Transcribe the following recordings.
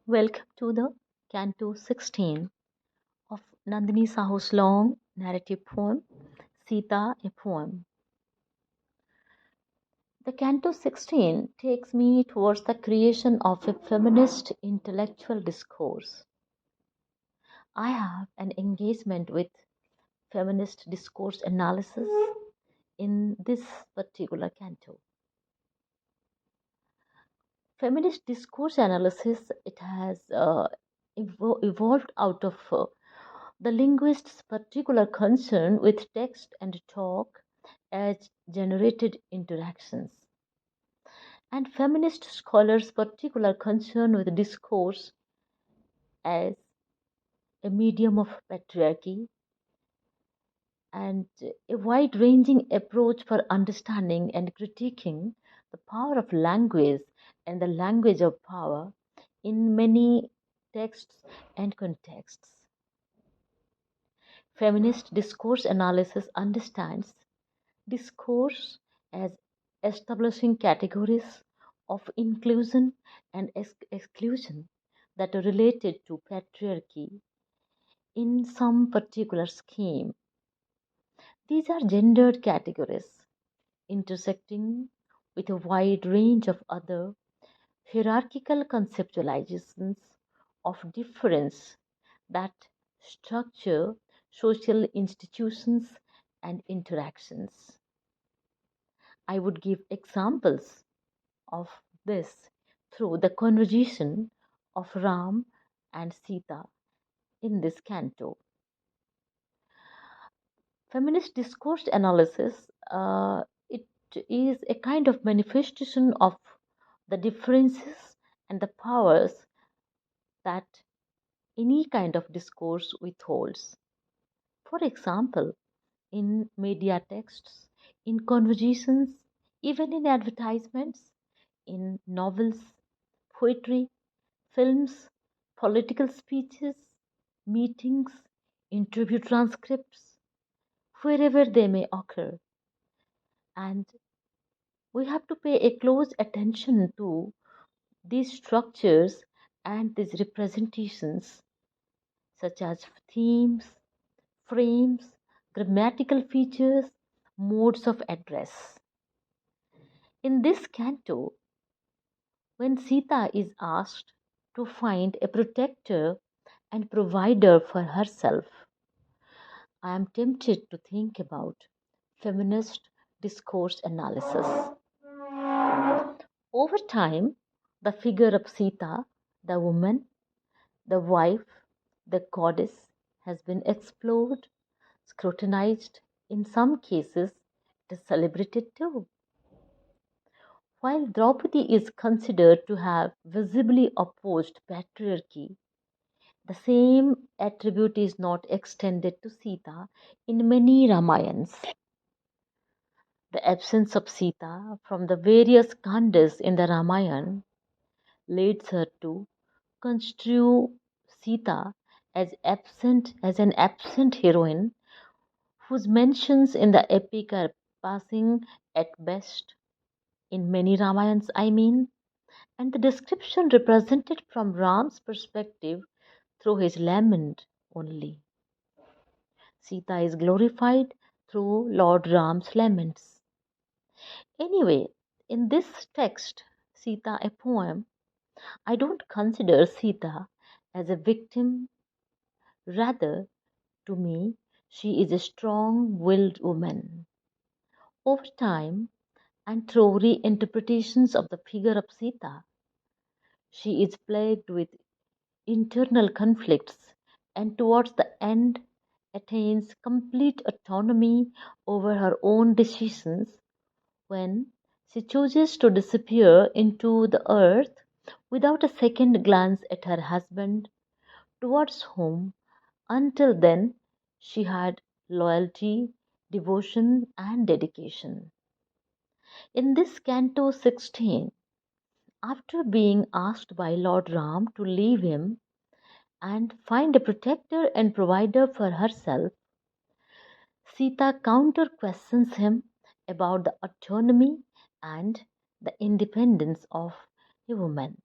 Welcome to the Canto 16 of Nandini Sahu's long narrative poem, Sita, a Poem. The Canto 16 takes me towards the creation of a feminist intellectual discourse. I have an engagement with feminist discourse analysis in this particular canto. Feminist discourse analysis, it has evolved out of the linguist's particular concern with text and talk as generated interactions, and feminist scholars' particular concern with discourse as a medium of patriarchy, and a wide ranging approach for understanding and critiquing the power of language and the language of power in many texts and contexts. Feminist discourse analysis understands discourse as establishing categories of inclusion and exclusion that are related to patriarchy in some particular scheme. These are gendered categories intersecting with a wide range of other hierarchical conceptualizations of difference that structure social institutions and interactions. I would give examples of this through the conversation of Ram and Sita in this canto. Feminist discourse analysis, it is a kind of manifestation of the differences and the powers that any kind of discourse withholds. For example, in media texts, in conversations, even in advertisements, in novels, poetry, films, political speeches, meetings, interview transcripts, wherever they may occur. And we have to pay a close attention to these structures and these representations, such as themes, frames, grammatical features, modes of address. In this canto, when Sita is asked to find a protector and provider for herself, I am tempted to think about feminist discourse analysis. Over time, the figure of Sita, the woman, the wife, the goddess, has been explored, scrutinized, in some cases, it is celebrated too. While Draupadi is considered to have visibly opposed patriarchy, the same attribute is not extended to Sita in many Ramayans. The absence of Sita from the various khandas in the Ramayana leads her to construe Sita as an absent heroine whose mentions in the epic are passing at best in many Ramayans, and the description represented from Ram's perspective through his lament only. Sita is glorified through Lord Ram's laments. Anyway, in this text, Sita, a poem, I don't consider Sita as a victim. Rather, to me, she is a strong willed woman. Over time, and through reinterpretations of the figure of Sita, she is plagued with internal conflicts and towards the end attains complete autonomy over her own decisions when she chooses to disappear into the earth without a second glance at her husband, towards whom until then she had loyalty, devotion, and dedication. In this Canto 16, after being asked by Lord Ram to leave him and find a protector and provider for herself, Sita counter questions him about the autonomy and the independence of a woman.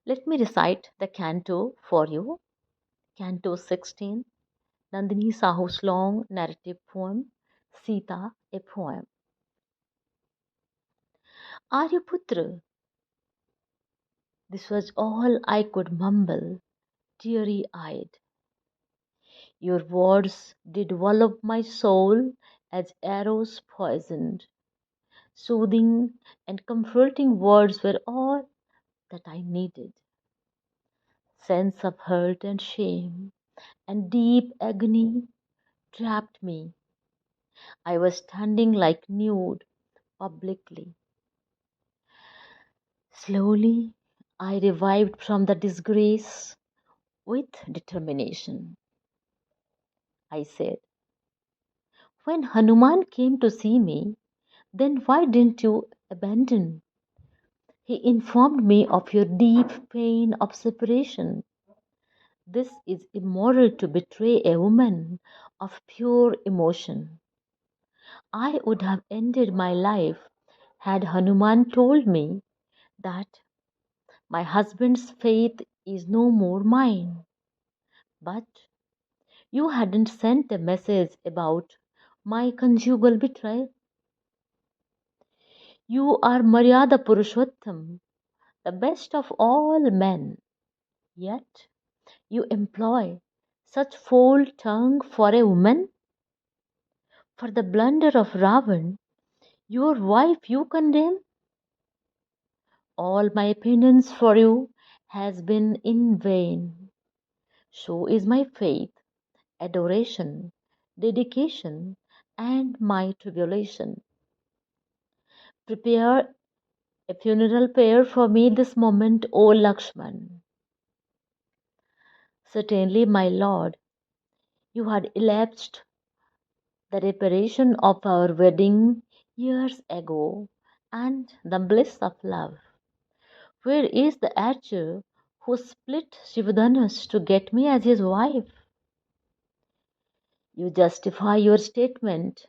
Let me recite the canto for you. Canto 16, Nandini Sahu's long narrative poem, Sita, a poem. Aryaputra, this was all I could mumble, teary eyed. Your words did wallop my soul as arrows poisoned. Soothing and comforting words were all that I needed. Sense of hurt and shame and deep agony trapped me. I was standing like nude publicly. Slowly, I revived from the disgrace with determination. I said, when Hanuman came to see me, then why didn't you abandon? He informed me of your deep pain of separation. This is immoral to betray a woman of pure emotion. I would have ended my life had Hanuman told me that my husband's faith is no more mine. But you hadn't sent a message about my conjugal betrayal. You are Maryada Purushottam, the best of all men. Yet you employ such foul tongue for a woman? For the blunder of Ravan, your wife you condemn? All my penance for you has been in vain. So is my faith, adoration, dedication, and my tribulation. Prepare a funeral pyre for me this moment, O Lakshman. Certainly, my lord, you had elapsed the reparation of our wedding years ago and the bliss of love. Where is the archer who split Shivadhanush to get me as his wife? You justify your statement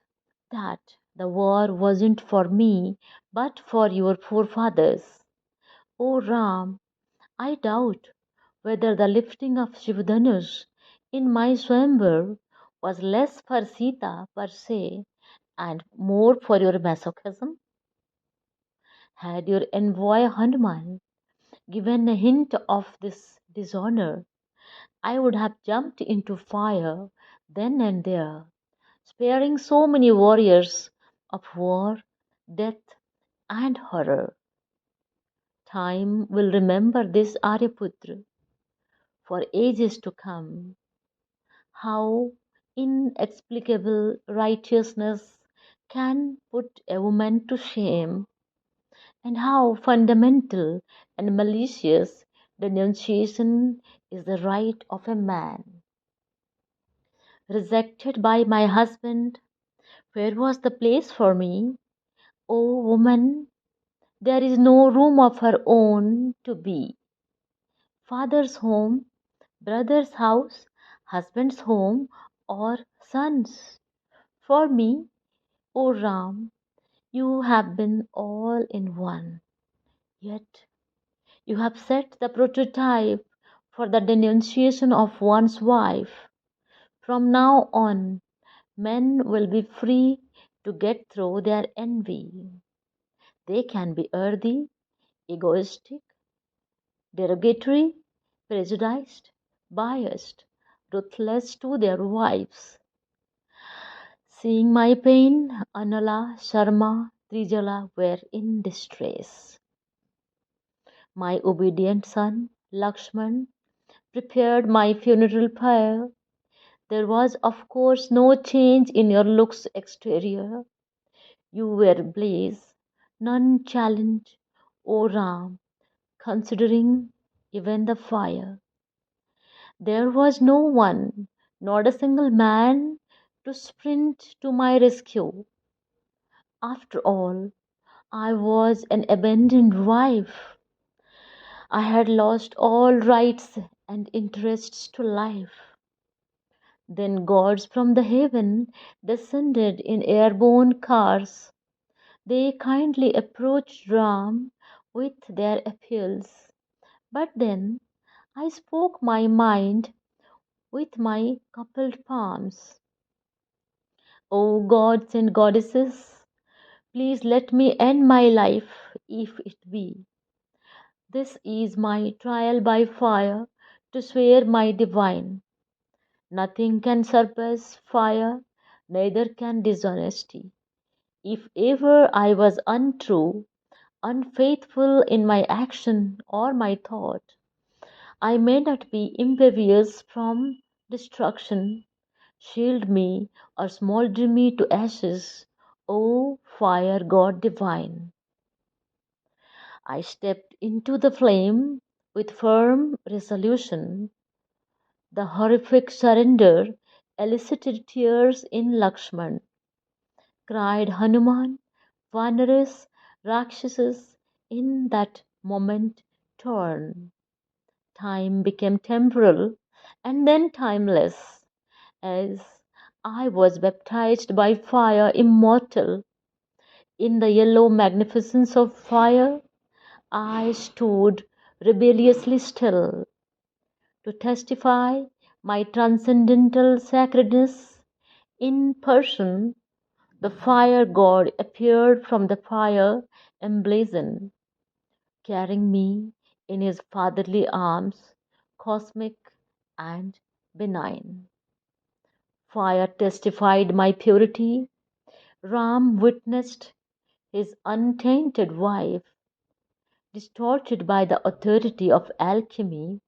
that the war wasn't for me but for your forefathers. O Ram, I doubt whether the lifting of Shivadhanush in my Swambar was less for Sita per se and more for your masochism. Had your envoy Hanuman given a hint of this dishonor, I would have jumped into fire then and there, sparing so many warriors of war, death, and horror. Time will remember this Aryaputra for ages to come. How inexplicable righteousness can put a woman to shame, and how fundamental and malicious denunciation is the right of a man. Rejected by my husband, where was the place for me? O woman, there is no room of her own to be. Father's home, brother's house, husband's home, or son's. For me, O Ram, you have been all in one. Yet you have set the prototype for the denunciation of one's wife. From now on, men will be free to get through their envy. They can be earthy, egoistic, derogatory, prejudiced, biased, ruthless to their wives. Seeing my pain, Anala, Sharma, Trijala were in distress. My obedient son, Lakshman, prepared my funeral pyre. There was, of course, no change in your looks exterior. You were blaze, none challenge, O Ram, considering even the fire. There was no one, not a single man, to sprint to my rescue. After all, I was an abandoned wife. I had lost all rights and interests to life. Then gods from the heaven descended in airborne cars. They kindly approached Ram with their appeals. But then I spoke my mind with my coupled palms. O gods and goddesses, please let me end my life if it be. This is my trial by fire to swear my divine. Nothing can surpass fire, neither can dishonesty. If ever I was untrue, unfaithful in my action or my thought, I may not be impervious from destruction. Shield me or smolder me to ashes, O fire god divine. I stepped into the flame with firm resolution. The horrific surrender elicited tears in Lakshman. Cried Hanuman, Vanaras, Rakshasas, in that moment torn. Time became temporal and then timeless, as I was baptized by fire immortal. In the yellow magnificence of fire, I stood rebelliously still to testify my transcendental sacredness. In person, the fire god appeared from the fire emblazoned, carrying me in his fatherly arms, cosmic and benign. Fire testified my purity. Ram witnessed his untainted wife, distorted by the authority of alchemy,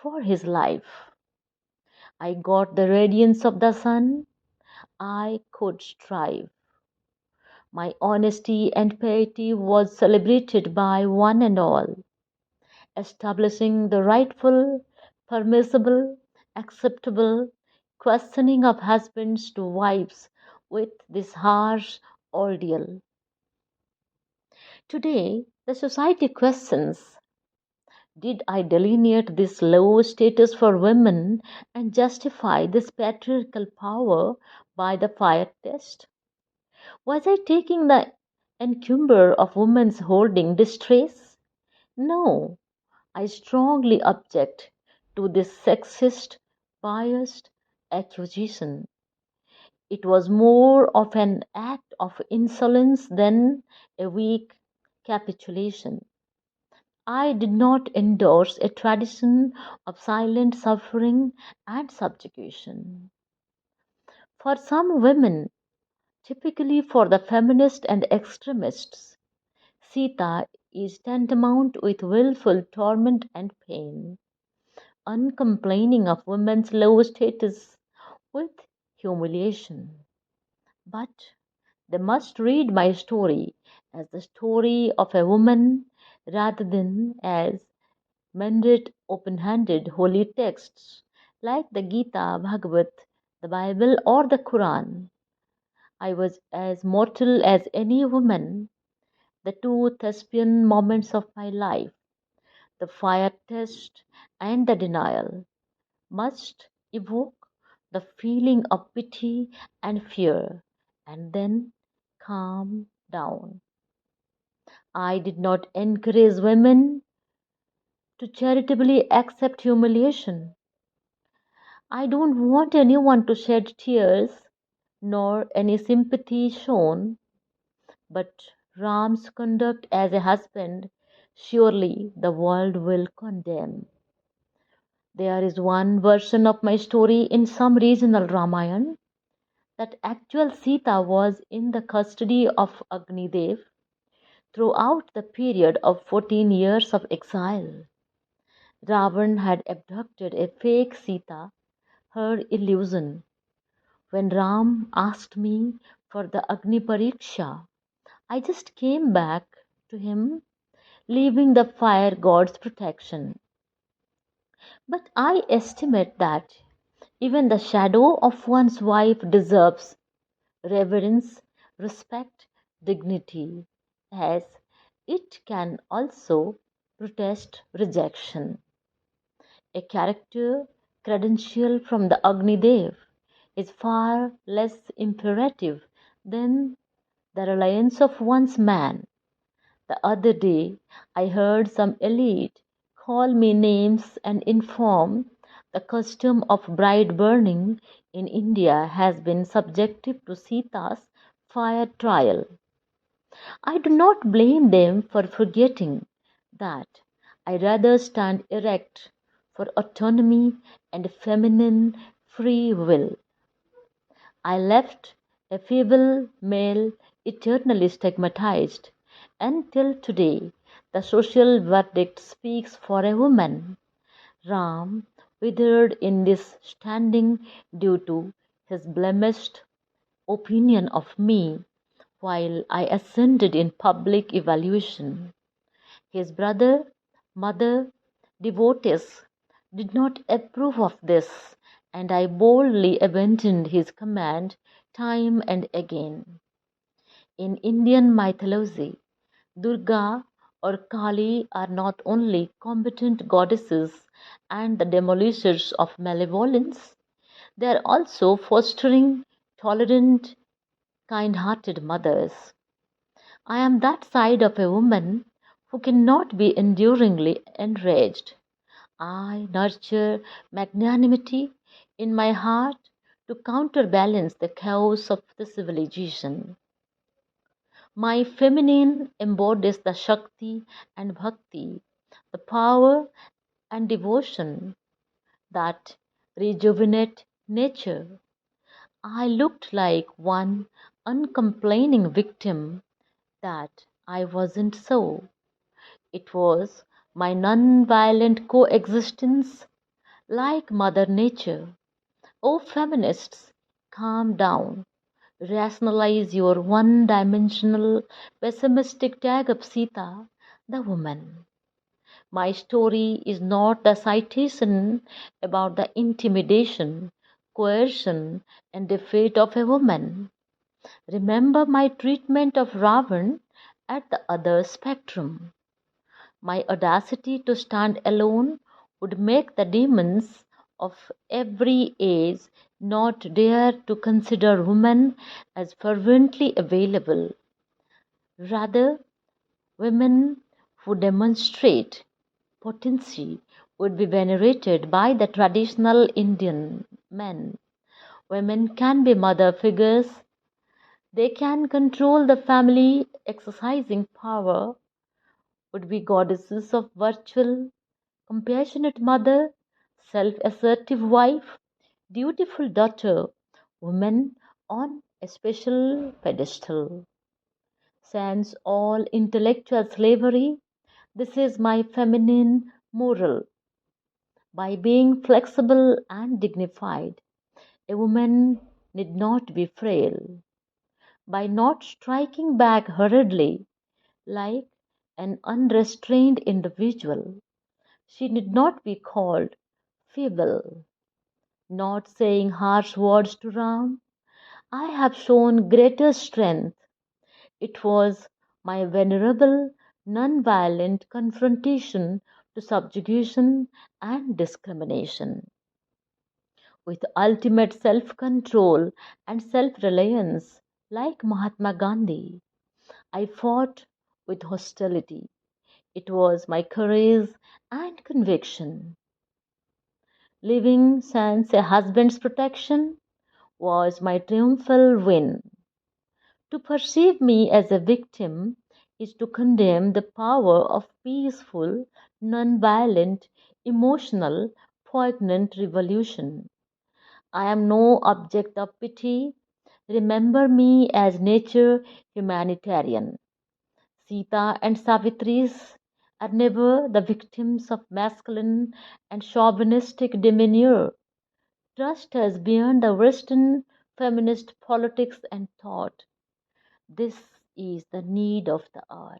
for his life. I got the radiance of the sun. I could strive. My honesty and piety was celebrated by one and all, establishing the rightful, permissible, acceptable questioning of husbands to wives with this harsh ordeal. Today, the society questions, did I delineate this low status for women and justify this patriarchal power by the fire test? Was I taking the encumber of women's holding distress? No, I strongly object to this sexist, biased accusation. It was more of an act of insolence than a weak capitulation. I did not endorse a tradition of silent suffering and subjugation. For some women, typically for the feminists and extremists, Sita is tantamount with willful torment and pain, uncomplaining of women's low status with humiliation. But they must read my story as the story of a woman rather than as mended open handed holy texts like the Gita, Bhagavad, the Bible, or the Quran. I was as mortal as any woman. The two thespian moments of my life, the fire test and the denial, must evoke the feeling of pity and fear, and then calm down. I did not encourage women to charitably accept humiliation. I don't want anyone to shed tears nor any sympathy shown, but Ram's conduct as a husband surely the world will condemn. There is one version of my story in some regional Ramayan that actual Sita was in the custody of Agnidev throughout the period of 14 years of exile. Ravan had abducted a fake Sita, her illusion. When Ram asked me for the Agni Pariksha, I just came back to him, leaving the fire god's protection. But I estimate that even the shadow of one's wife deserves reverence, respect, dignity, as it can also protest rejection. A character credential from the Agni Dev is far less imperative than the reliance of one's man. The other day, I heard some elite call me names and inform, the custom of bride burning in India has been subjective to Sita's fire trial. I do not blame them for forgetting that. I rather stand erect for autonomy and feminine free will. I left a feeble male eternally stigmatized, until today the social verdict speaks for a woman. Ram withered in this standing due to his blemished opinion of me, while I ascended in public evaluation. His brother, mother, devotees did not approve of this, and I boldly abandoned his command time and again. In Indian mythology, Durga or Kali are not only combatant goddesses and the demolishers of malevolence, they are also fostering, tolerant, kind hearted mothers. I am that side of a woman who cannot be enduringly enraged. I nurture magnanimity in my heart to counterbalance the chaos of the civilization. My feminine embodies the Shakti and Bhakti, the power and devotion that rejuvenate nature. I looked like one uncomplaining victim that I wasn't so. It was my non-violent coexistence like Mother Nature. Oh, feminists, calm down. Rationalize your one dimensional pessimistic tag of Sita, the woman. My story is not the citation about the intimidation, coercion, and defeat of a woman. Remember my treatment of Ravan at the other spectrum. My audacity to stand alone would make the demons of every age not dare to consider women as fervently available. Rather, women who demonstrate potency would be venerated by the traditional Indian men. Women can be mother figures, they can control the family, exercising power, would be goddesses of virtual, compassionate mother, self assertive wife, dutiful daughter, woman on a special pedestal. Sans all intellectual slavery, this is my feminine moral. By being flexible and dignified, a woman need not be frail. By not striking back hurriedly like an unrestrained individual, she need not be called feeble. Not saying harsh words to Ram, I have shown greater strength. It was my venerable, non-violent confrontation to subjugation and discrimination. With ultimate self control and self reliance, like Mahatma Gandhi, I fought with hostility. It was my courage and conviction. Living sans a husband's protection was my triumphal win. To perceive me as a victim is to condemn the power of peaceful, non-violent, emotional, poignant revolution. I am no object of pity. Remember me as nature humanitarian. Sita and Savitris are never the victims of masculine and chauvinistic demeanor. Trust us beyond the Western feminist politics and thought. This is the need of the hour.